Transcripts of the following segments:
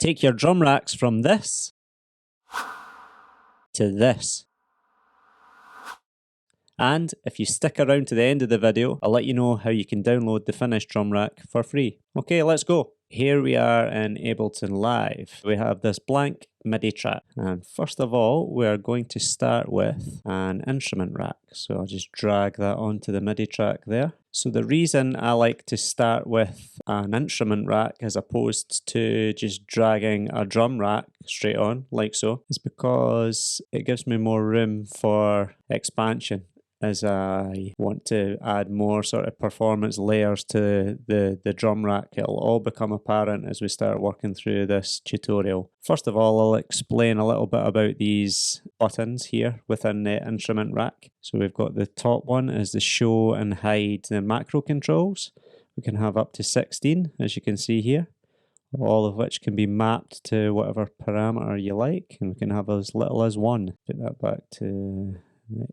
Take your drum racks from this to this. And if you stick around to the end of the video, I'll let you know how you can download the finished drum rack for free. Okay, let's go. Here we are in Ableton Live. We have this blank MIDI track. And first of all, we're going to start with an instrument rack. So I'll just drag that onto the MIDI track there. So the reason I like to start with an instrument rack as opposed to just dragging a drum rack straight on like so is because it gives me more room for expansion as I want to add more sort of performance layers to the drum rack. It'll all become apparent as we start working through this tutorial. First of all, I'll explain a little bit about these buttons here within the instrument rack. So we've got the top one is the show and hide the macro controls. We can have up to 16, as you can see here, all of which can be mapped to whatever parameter you like, and we can have as little as 1. Put that back to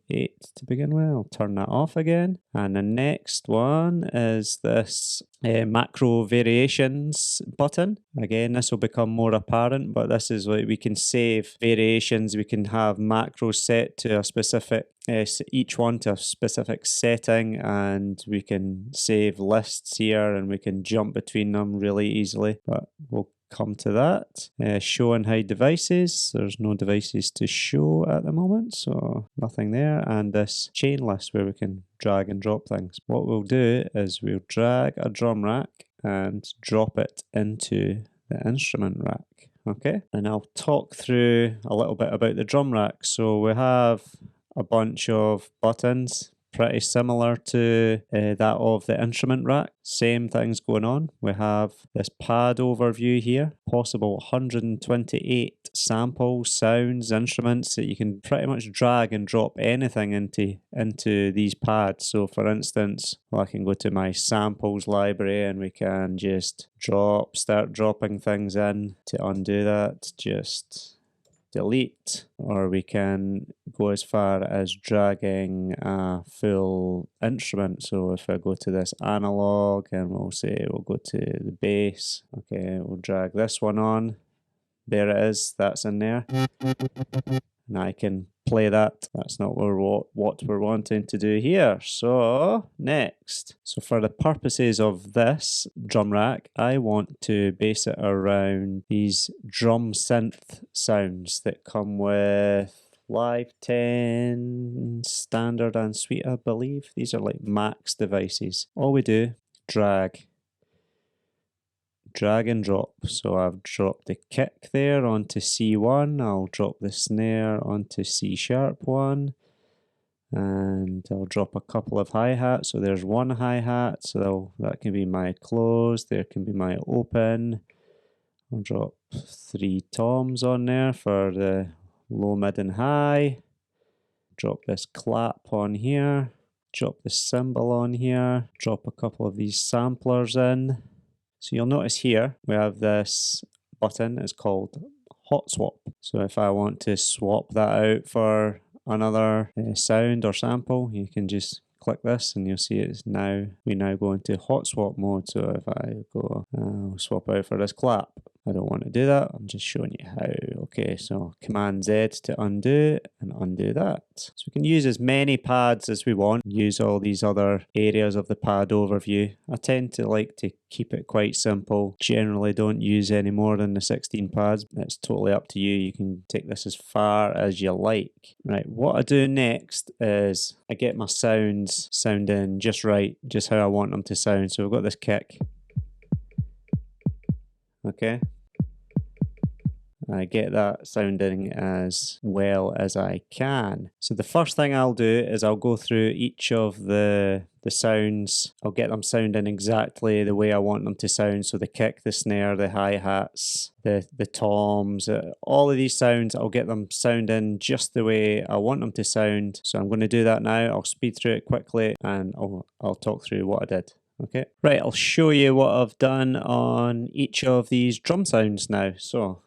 8 to begin with. I'll turn that off again. And the next one is this macro variations button. Again, this will become more apparent, but this is like we can save variations. We can have macros set to a specific, each one to a specific setting, and we can save lists here and we can jump between them really easily, but we'll come to that. Show and hide devices. There's no devices to show at the moment, so nothing there. And this chain list where we can drag and drop things. What we'll do is we'll drag a drum rack and drop it into the instrument rack. Okay, and I'll talk through a little bit about the drum rack. So we have a bunch of buttons, pretty similar to that of the instrument rack. Same things going on. We have this pad overview here, possible 128 samples, sounds, instruments that you can pretty much drag and drop anything into these pads. So for instance, I can go to my samples library and we can just start dropping things in. To undo that, just delete, or we can go as far as dragging a full instrument. So if I go to this analog and we'll go to the bass, okay, we'll drag this one on. There it is, that's in there. And I can play that. That's not what we're wanting to do here. So next, so for the purposes of this drum rack, I want to base it around these drum synth sounds that come with Live 10, Standard and Suite, I believe. These are like max devices. All we do, drag and drop. So I've dropped the kick there onto C1, I'll drop the snare onto C sharp 1, and I'll drop a couple of hi-hats. So there's one hi-hat, so that can be my close, there can be my open. I'll drop 3 toms on there for the low, mid and high. Drop this clap on here, drop the cymbal on here, drop a couple of these samplers in. So you'll notice here we have this button, it's called hot swap. So if I want to swap that out for another sound or sample, you can just click this and you'll see we now go into hot swap mode. So if I go swap out for this clap, I don't want to do that, I'm just showing you how. Okay, so Command Z to undo and undo that. So we can use as many pads as we want, use all these other areas of the pad overview. I tend to like to keep it quite simple. Generally don't use any more than the 16 pads. It's totally up to you. You can take this as far as you like. Right, what I do next is I get my sounds sounding just right, just how I want them to sound. So we've got this kick. Okay. I get that sounding as well as I can. So the first thing I'll do is I'll go through each of the sounds. I'll get them sounding exactly the way I want them to sound. So the kick, the snare, the hi-hats, the toms, all of these sounds, I'll get them sounding just the way I want them to sound. So I'm going to do that now. I'll speed through it quickly and I'll talk through what I did. Okay, right, I'll show you what I've done on each of these drum sounds now. So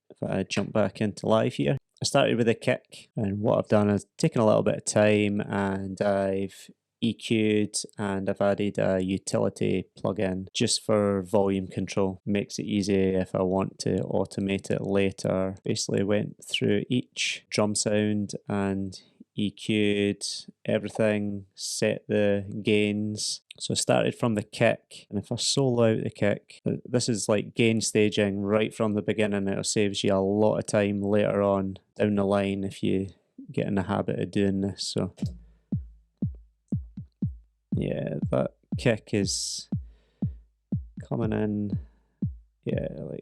if I jump back into live here, I started with a kick, and what I've done is taken a little bit of time and I've EQ'd, and I've added a utility plugin just for volume control. Makes it easy if I want to automate it later. Basically went through each drum sound and EQ'd everything, set the gains. So I started from the kick, and if I solo out the kick, this is like gain staging right from the beginning. It saves you a lot of time later on down the line if you get in the habit of doing this. So yeah, that kick is coming in, yeah, like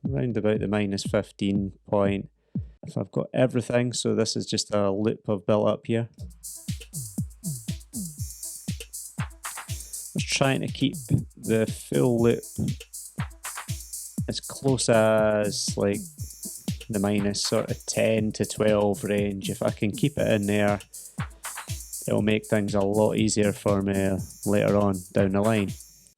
round about the -15 point. If I've got everything, so this is just a loop I've built up here. I was trying to keep the full loop as close as like the minus sort of 10 to 12 range. If I can keep it in there, it'll make things a lot easier for me later on down the line.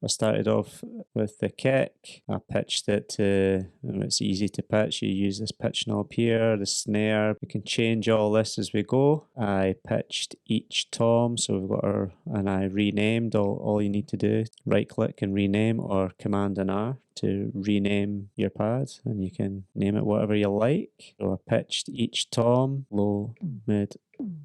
I started off with the kick. I pitched it to, it's easy to pitch. You use this pitch knob here, the snare. We can change all this as we go. I pitched each tom, so we've got our, and I renamed. All you need to do, right click and rename, or Command and R to rename your pad, and you can name it whatever you like. So I pitched each tom, low, mid,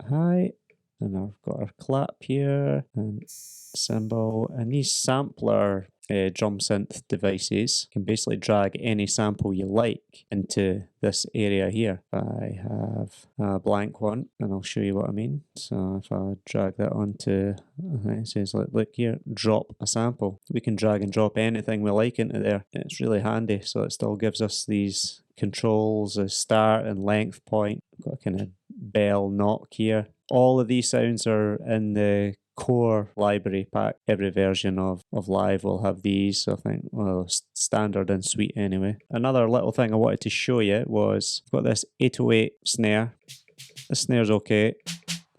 high. And I've got our clap here and cymbal, and these sampler drum synth devices can basically drag any sample you like into this area here. I have a blank one, and I'll show you what I mean. So if I drag that onto, it says like, look here, drop a sample. We can drag and drop anything we like into there. It's really handy, so it still gives us these controls, a start and length point. We've got a kind of bell knock here. All of these sounds are in the core library pack. Every version of Live will have these, I think, well, standard and suite anyway. Another little thing I wanted to show you was, I've got this 808 snare. The snare's okay,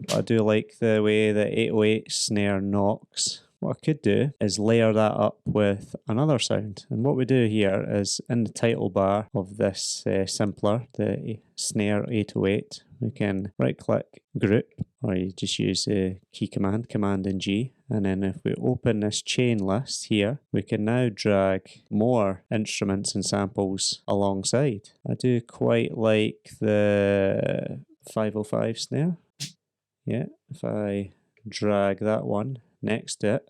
but I do like the way the 808 snare knocks. What I could do is layer that up with another sound. And what we do here is, in the title bar of this simpler, the snare 808, we can right click group, or you just use the key command, Command and G. And then if we open this chain list here, we can now drag more instruments and samples alongside. I do quite like the 505 snare. Yeah, if I drag that one next to it.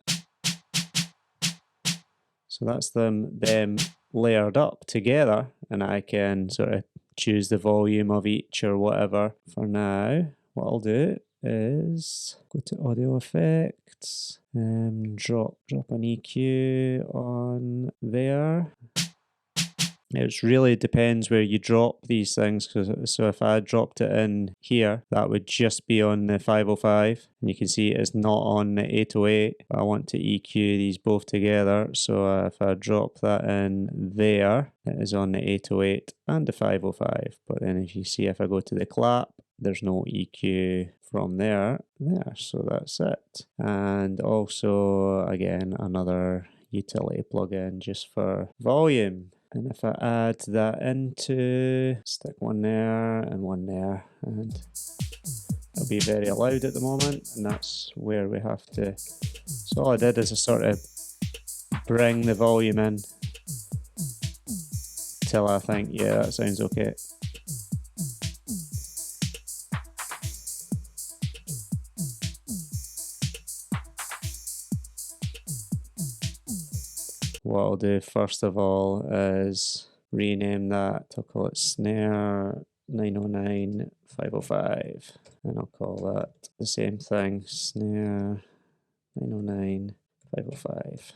So that's them layered up together, and I can sort of choose the volume of each or whatever. For now, what I'll do is go to audio effects and drop an EQ on there. It really depends where you drop these things, so if I dropped it in here, that would just be on the 505, and you can see it's not on the 808. I want to EQ these both together, so if I drop that in there, it is on the 808 and the 505. But then if you see, if I go to the clap, there's no EQ from there, so that's it. And also, again, another utility plugin just for volume. And if I add that into, stick one there, and it'll be very loud at the moment, and that's where we have to. So all I did is I sort of bring the volume in till I think, yeah, that sounds okay. What I'll do first of all is rename that. I'll call it snare 909 505, and I'll call that the same thing, snare 909 505.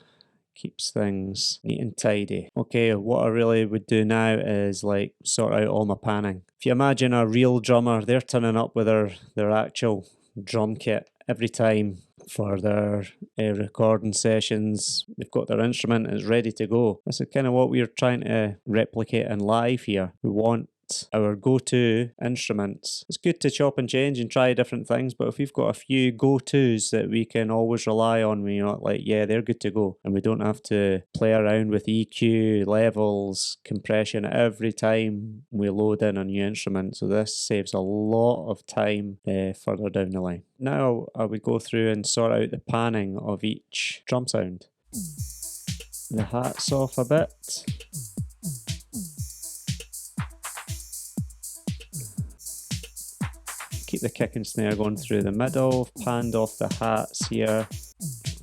Keeps things neat and tidy. Okay, what I really would do now is like sort out all my panning. If you imagine a real drummer, they're turning up with their actual drum kit every time for their recording sessions. They've got their instrument, it's ready to go. This is kind of what we're trying to replicate in live here. We want our go-to instruments. It's good to chop and change and try different things, but if we've got a few go-tos that we can always rely on, we're not like, yeah, they're good to go, and we don't have to play around with EQ, levels, compression every time we load in a new instrument. So this saves a lot of time further down the line. Now I would go through and sort out the panning of each drum sound. The hats off a bit. Keep the kick and snare going through the middle, panned off the hats here.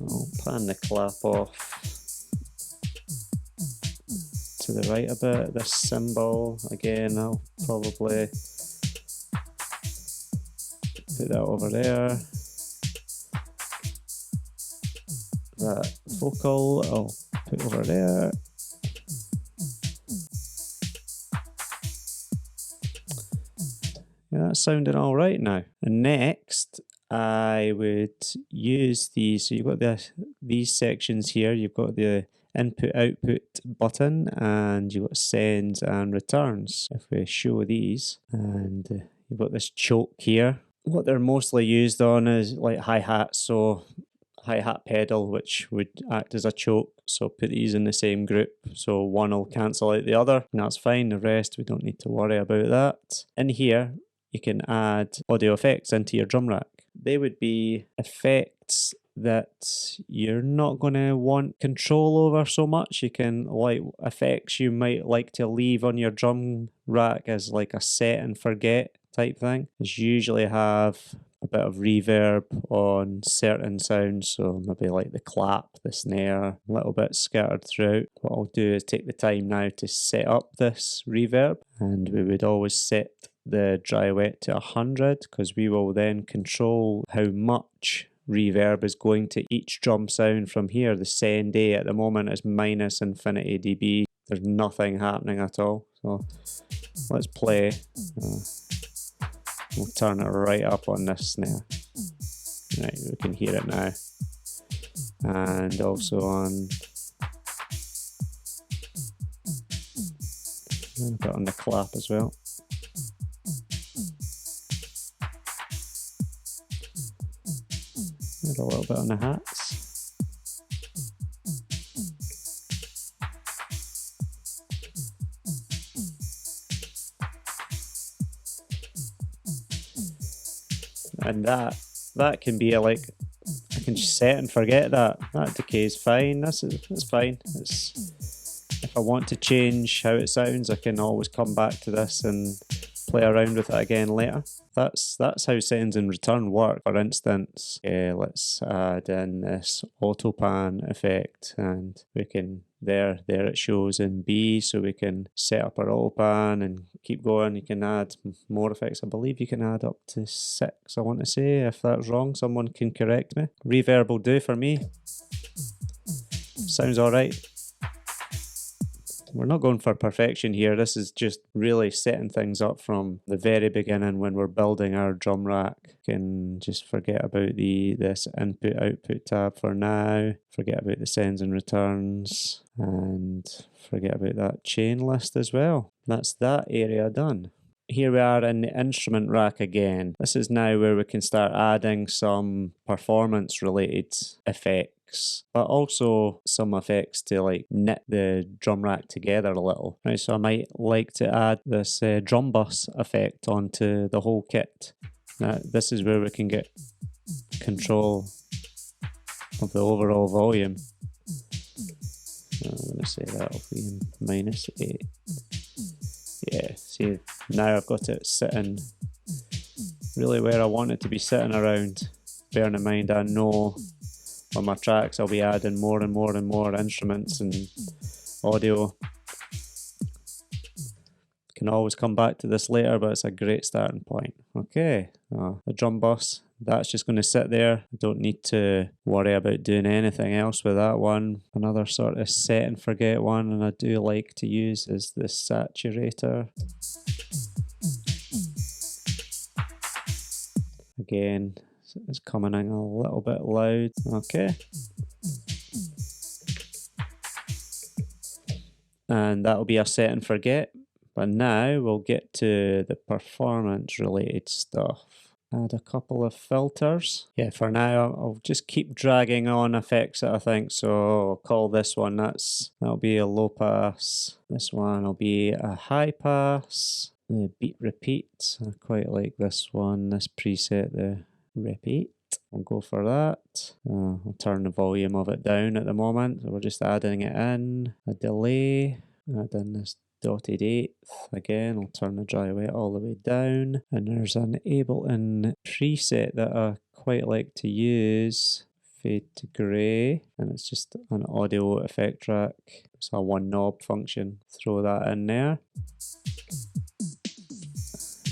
I'll pan the clap off to the right a bit. This cymbal, again, I'll probably put that over there. That vocal I'll put over there. Yeah, that's sounding all right now. And next, I would use these. So you've got these sections here. You've got the input-output button, and you've got sends and returns. If we show these, and you've got this choke here. What they're mostly used on is like hi-hats, so hi-hat pedal, which would act as a choke. So put these in the same group, so one will cancel out the other, and that's fine. The rest, we don't need to worry about that. In here, you can add audio effects into your drum rack. They would be effects that you're not going to want control over so much. You can, like, effects you might like to leave on your drum rack as like a set and forget type thing. Is usually have a bit of reverb on certain sounds, so maybe like the clap, the snare, a little bit scattered throughout. What I'll do is take the time now to set up this reverb, and we would always set the dry wet to 100, because we will then control how much reverb is going to each drum sound from here. The send A at the moment is minus infinity dB. There's nothing happening at all. So let's play. We'll turn it right up on this snare. Right, we can hear it now. And also on, and a bit on the clap as well. And a little bit on the hats. And that can be like, I can just set and forget that. That decay is fine. That's fine. If I want to change how it sounds, I can always come back to this and play around with it again later. That's how sends and return work. For instance, let's add in this auto pan effect, and we can there it shows in B, so we can set up our auto pan and keep going. You can add more effects. I believe you can add up to 6, I want to say. If that's wrong, someone can correct me. Reverb will do for me. Sounds all right. We're not going for perfection here. This is just really setting things up from the very beginning when we're building our drum rack. Can just forget about this input-output tab for now. Forget about the sends and returns, and forget about that chain list as well. That's that area done. Here we are in the instrument rack again. This is now where we can start adding some performance-related effects, but also some effects to like knit the drum rack together a little. Right, so I might like to add this drum bus effect onto the whole kit. Now, this is where we can get control of the overall volume. I'm going to say that'll be -8. Yeah, see, now I've got it sitting really where I want it to be sitting around. Bearing in mind, I know on my tracks I'll be adding more and more and more instruments and audio. Can always come back to this later, but it's a great starting point. Okay, the drum bus, that's just going to sit there. I don't need to worry about doing anything else with that one. Another sort of set and forget one, and I do like to use, is the saturator. Again, it's coming in a little bit loud. Okay. And that'll be a set and forget. But now we'll get to the performance related stuff. Add a couple of filters. Yeah, for now I'll just keep dragging on effects that I think. So I'll call this one, that'll be a low pass. This one will be a high pass. The beat repeat. I quite like this one, this preset, the repeat. We'll go for that. I'll turn the volume of it down at the moment. So we're just adding it in. A delay. Add in this dotted eighth. Again, I'll turn the dry wet all the way down. And there's an Ableton preset that I quite like to use. Fade to grey. And it's just an audio effect track. It's a one knob function. Throw that in there.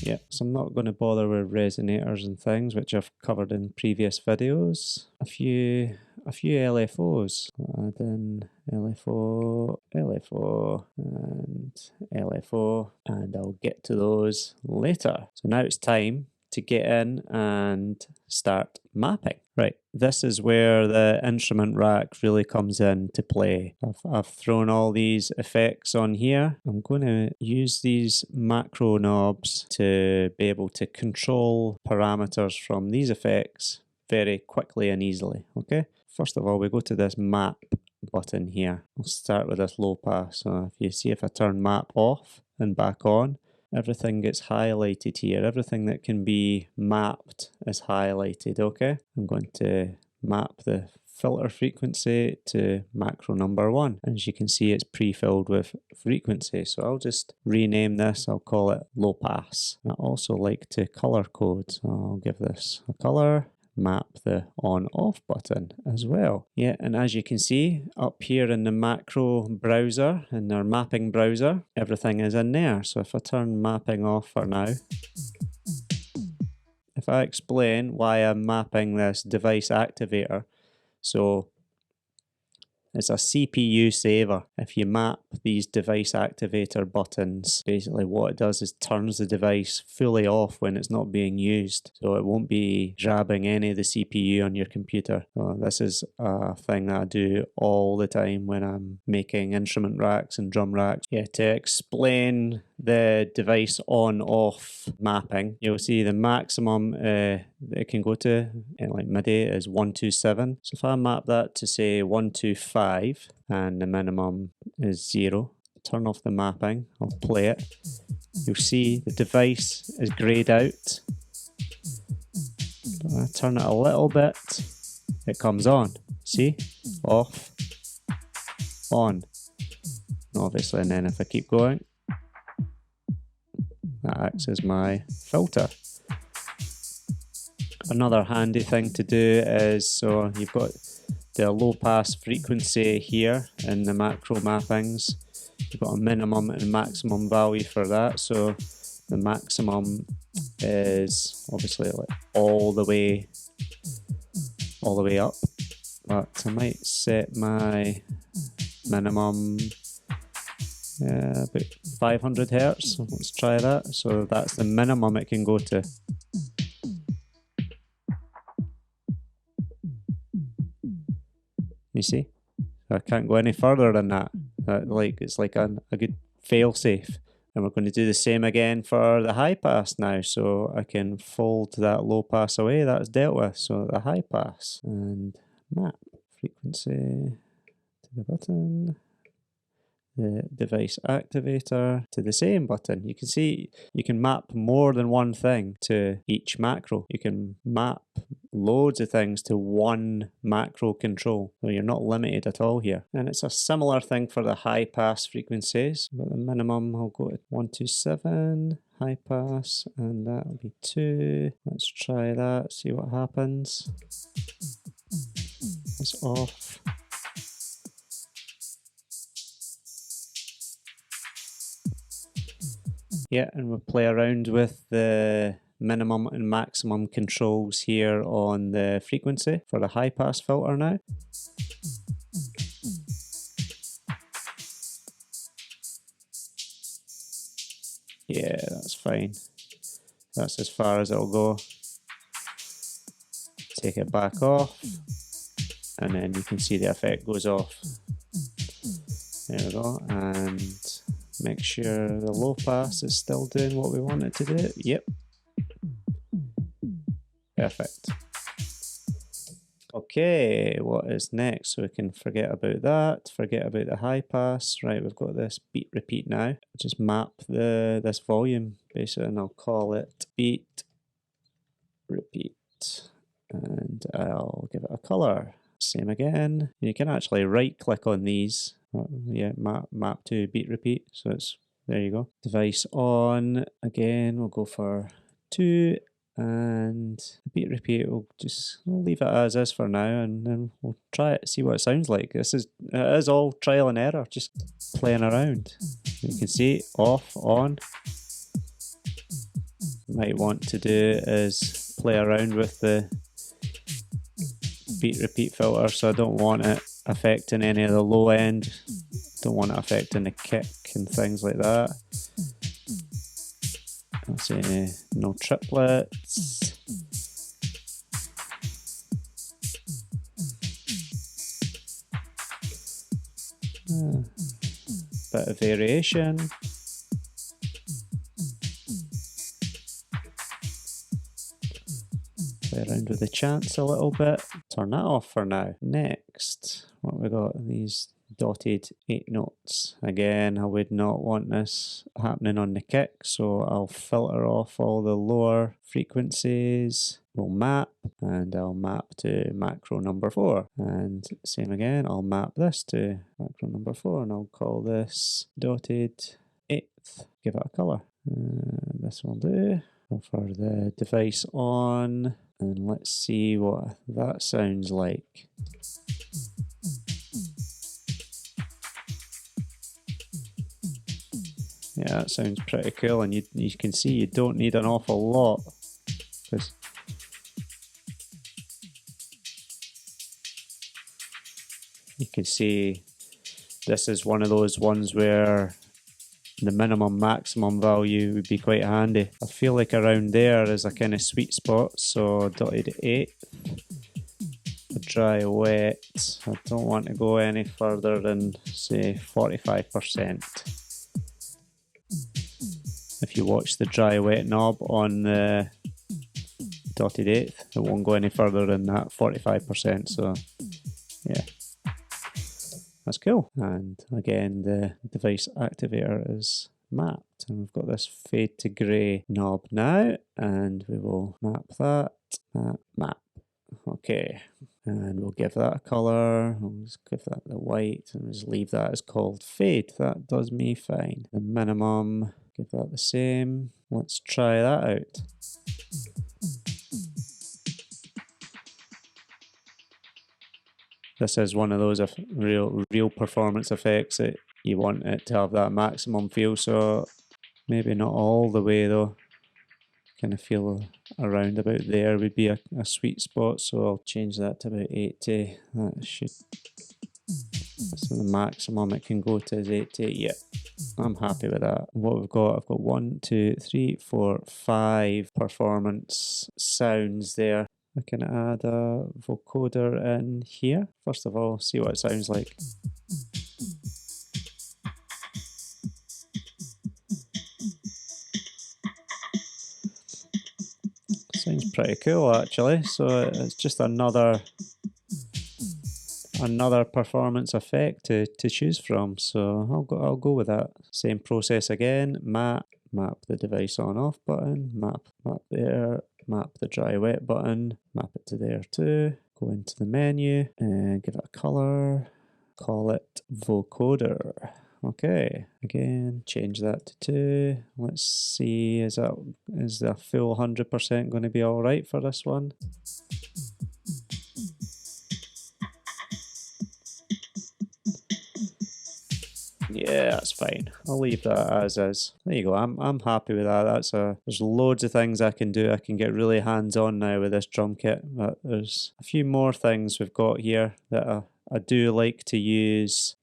Yeah, so I'm not going to bother with resonators and things, which I've covered in previous videos. A few LFOs. I'll add in LFO, LFO, and LFO, and I'll get to those later. So now it's time to get in and start mapping. Right, this is where the instrument rack really comes into play. I've thrown all these effects on here. I'm going to use these macro knobs to be able to control parameters from these effects very quickly and easily, okay? First of all, we go to this map button here. We'll start with this low pass. So if you see, if I turn map off and back on, everything gets highlighted here. Everything that can be mapped is highlighted, okay? I'm going to map the filter frequency to macro number 1. As you can see, it's pre-filled with frequency. So I'll just rename this. I'll call it low pass. I also like to color code. So I'll give this a color. Map the on-off button as well. Yeah, and as you can see up here in the macro browser, in our mapping browser, everything is in there. So if I turn mapping off for now, if I explain why I'm mapping this device activator, so it's a CPU saver. If you map these device activator buttons, basically what it does is turns the device fully off when it's not being used. So it won't be grabbing any of the CPU on your computer. So this is a thing that I do all the time when I'm making instrument racks and drum racks. Yeah, to explain the device on-off mapping, you'll see the maximum it can go to in like MIDI is 127. So if I map that to say 125 and the minimum is 0, turn off the mapping, I'll play it. You'll see the device is grayed out. I turn it a little bit, it comes on. See? Off, on. Obviously, and then if I keep going, that acts as my filter. Another handy thing to do is, so you've got the low pass frequency here in the macro mappings. You've got a minimum and maximum value for that. So the maximum is obviously like all the way up. But I might set my minimum about 500 hertz. Let's try that. So that's the minimum it can go to. You see? I can't go any further than that. It's like a good fail safe. And we're going to do the same again for the high pass now. So I can fold that low pass away. That's dealt with. So the high pass and map frequency to the button. The device activator to the same button. You can see you can map more than one thing to each macro. You can map loads of things to one macro control. So you're not limited at all here. And it's a similar thing for the high pass frequencies. But the minimum, I'll go to 127, high pass, and that'll be 2. Let's try that, see what happens. It's off. Yeah, and we'll play around with the minimum and maximum controls here on the frequency for the high pass filter now. Yeah, that's fine. That's as far as it'll go. Take it back off, and then you can see the effect goes off. There we go, and Make sure the low pass is still doing what we want it to do. Yep. Perfect. Okay, what is next? So we can forget about that, forget about the high pass. Right, we've got this beat repeat now. Just map this volume basically, and I'll call it beat repeat. And I'll give it a color. Same again. You can actually right click on these. Yeah, map to beat repeat. So it's, there you go. Device on. Again, we'll go for 2. And beat repeat, we'll leave it as is for now, and then we'll try it, see what it sounds like. It is all trial and error, just playing around. You can see off, on. Might want to do is play around with the beat repeat filter, so I don't want it affecting any of the low end, don't want it affecting the kick and things like that. I'll say no triplets. Bit of variation. Play around with the chants a little bit. Turn that off for now. Next, what we got? These dotted 8 notes. Again, I would not want this happening on the kick, so I'll filter off all the lower frequencies. We'll map, and I'll map to macro number 4. And same again, I'll map this to macro number 4, and I'll call this dotted 8th. Give it a color. This will do. Go for the device on, and let's see what that sounds like. Yeah, that sounds pretty cool, and you can see you don't need an awful lot, because you can see this is one of those ones where the minimum maximum value would be quite handy. I feel like around there is a kind of sweet spot, so dotted 8, dry wet. I don't want to go any further than say 45%. If you watch the dry wet knob on the dotted 8th, it won't go any further than that 45%, so yeah, that's cool. And again, the device activator is mapped, and we've got this fade to grey knob now, and we will map that, map. Okay, and we'll give that a colour. We'll just give that the white, and just leave that as called fade. That does me fine. The minimum, give that the same. Let's try that out. This is one of those real performance effects that you want it to have that maximum feel, so maybe not all the way though. Kind of feel around about there would be a sweet spot, so I'll change that to about 80. That should, so the maximum it can go to is 80. Yeah, I'm happy with that. What we've got, I've got 1, 2, 3, 4, 5 performance sounds there. I can add a vocoder in here. First of all, see what it sounds like. Sounds pretty cool actually. So it's just another performance effect to choose from. So I'll go with that. Same process again. Map the device on off button. Map there. Map the dry wet button. Map it to there too. Go into the menu and give it a color. Call it vocoder. Okay, again, change that to 2. Let's see, is the full 100% going to be all right for this one? Yeah, that's fine. I'll leave that as is. There you go. I'm happy with that. There's loads of things I can do. I can get really hands-on now with this drum kit. But there's a few more things we've got here that I do like to use.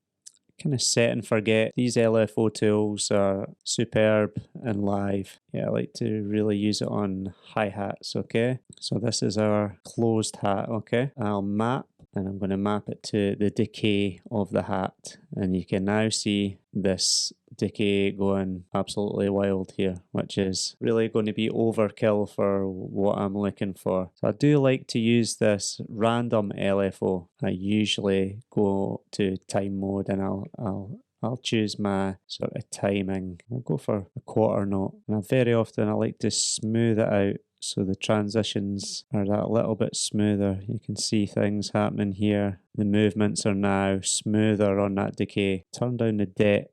Kind of set and forget. These LFO tools are superb and live. Yeah, I like to really use it on hi-hats, okay? So this is our closed hat, okay? I'll map, and I'm going to map it to the decay of the hat. And you can now see this decay going absolutely wild here, which is really going to be overkill for what I'm looking for. So I do like to use this random LFO. I usually go to time mode and I'll choose my sort of timing. I'll go for a quarter note. And very often I like to smooth it out so the transitions are that little bit smoother. You can see things happening here. The movements are now smoother on that decay. Turn down the depth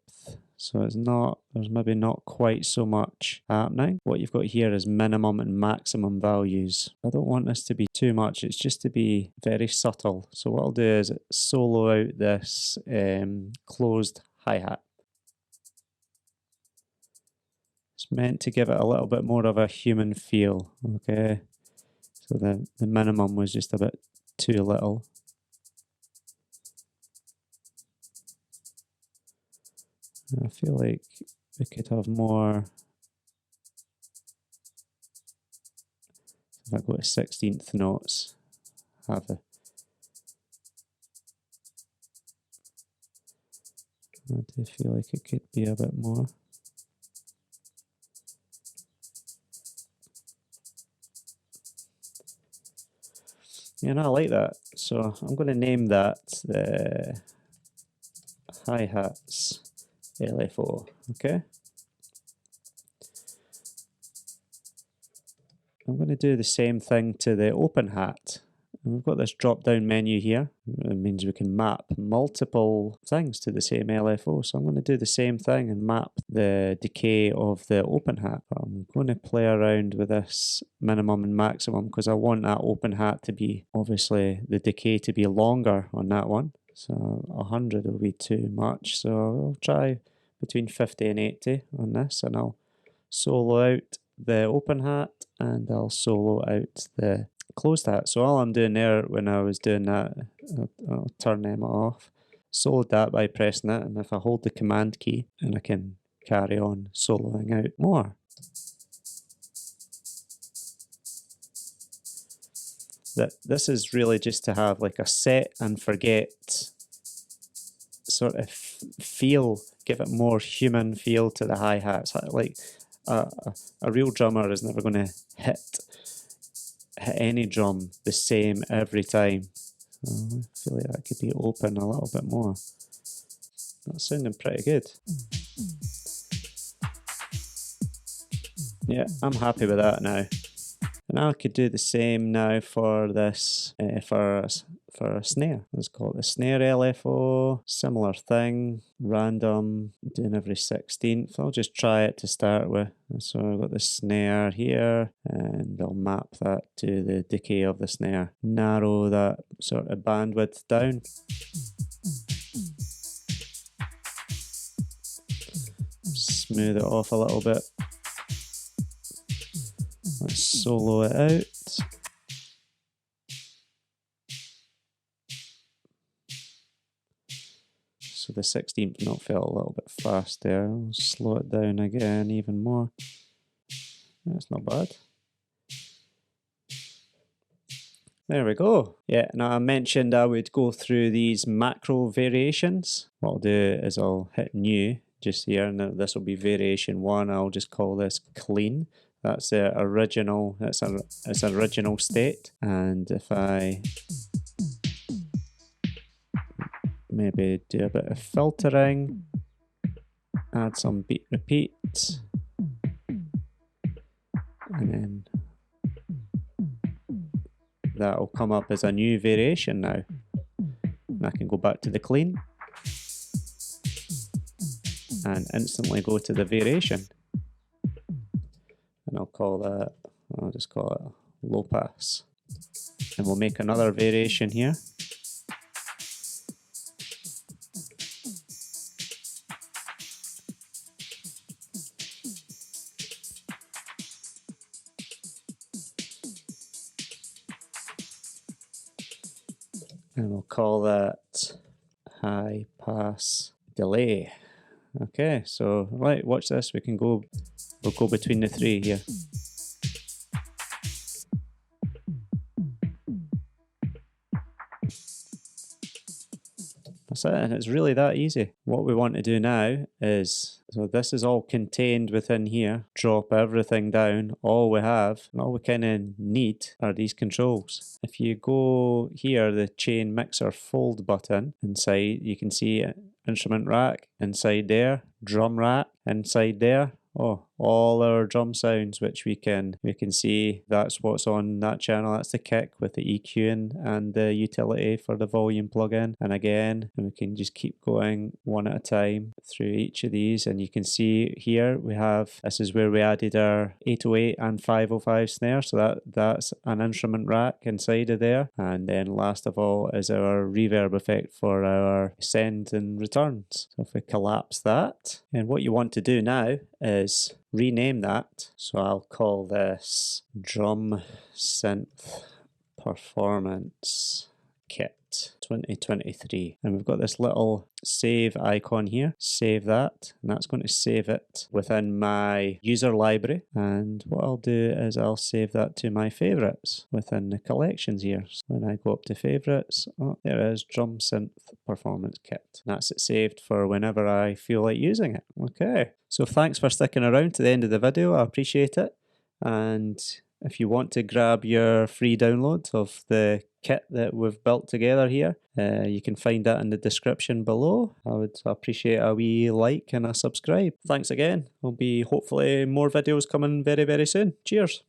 so there's maybe not quite so much happening. What you've got here is minimum and maximum values. I don't want this to be too much, it's just to be very subtle. So what I'll do is solo out this closed hi-hat. It's meant to give it a little bit more of a human feel, okay? So the minimum was just a bit too little. I feel like we could have more. If I go to 16th notes, I do feel like it could be a bit more. Yeah, no, I like that. So I'm going to name that the hi-hats LFO, okay? I'm going to do the same thing to the open hat. And we've got this drop down menu here. It means we can map multiple things to the same LFO. So I'm going to do the same thing and map the decay of the open hat. I'm going to play around with this minimum and maximum because I want that open hat to be, obviously, the decay to be longer on that one. So 100 will be too much. So I'll try between 50 and 80 on this, and I'll solo out the open hat and I'll solo out the closed hat. So all I'm doing there when I was doing that, I'll turn them off, soloed that by pressing it, and if I hold the command key, and I can carry on soloing out more. This is really just to have like a set and forget sort of feel, give it more human feel to the hi-hats. Like a real drummer is never going to hit any drum the same every time. So I feel like that could be open a little bit more. That's sounding pretty good. Yeah, I'm happy with that now. And now I could do the same now for this, for a snare. Let's call it the snare LFO. Similar thing, random, doing every 16th. I'll just try it to start with. So I've got the snare here, and I'll map that to the decay of the snare. Narrow that sort of bandwidth down. Smooth it off a little bit. Let's solo it out. So the 16th note felt a little bit fast there. I'll slow it down again even more. That's not bad. There we go. Yeah, now I mentioned I would go through these macro variations. What I'll do is I'll hit new just here, and this will be variation 1. I'll just call this clean. That's the original, it's original state. And if I maybe do a bit of filtering, add some beat repeat, and then that will come up as a new variation now. And I can go back to the clean and instantly go to the variation. And I'll just call it low pass. And we'll make another variation here. And we'll call that high pass delay. Okay, so right, watch this. We'll go between the three here. That's it, and it's really that easy. What we want to do now is, so this is all contained within here, drop everything down. All we have, and all we kind of need are these controls. If you go here, the chain mixer fold button inside, you can see instrument rack inside there, drum rack inside there. Oh, all our drum sounds, which we can see that's what's on that channel. That's the kick with the EQing and the utility for the volume plugin. And again, we can just keep going one at a time through each of these. And you can see here we have, this is where we added our 808 and 505 snare. So that's an instrument rack inside of there. And then last of all is our reverb effect for our send and returns. So if we collapse that, and what you want to do now is rename that. So I'll call this Drum Synth Performance Kit 2023. And we've got this little save icon here. Save that, and that's going to save it within my user library. And what I'll do is I'll save that to my favorites within the collections here. So when I go up to favorites, oh, there it is, Drum Synth Performance Kit. And that's it saved for whenever I feel like using it. Okay. So thanks for sticking around to the end of the video. I appreciate it. And if you want to grab your free download of the kit that we've built together here, you can find that in the description below. I would appreciate a wee like and a subscribe. Thanks again. There'll be hopefully more videos coming very, very soon. Cheers.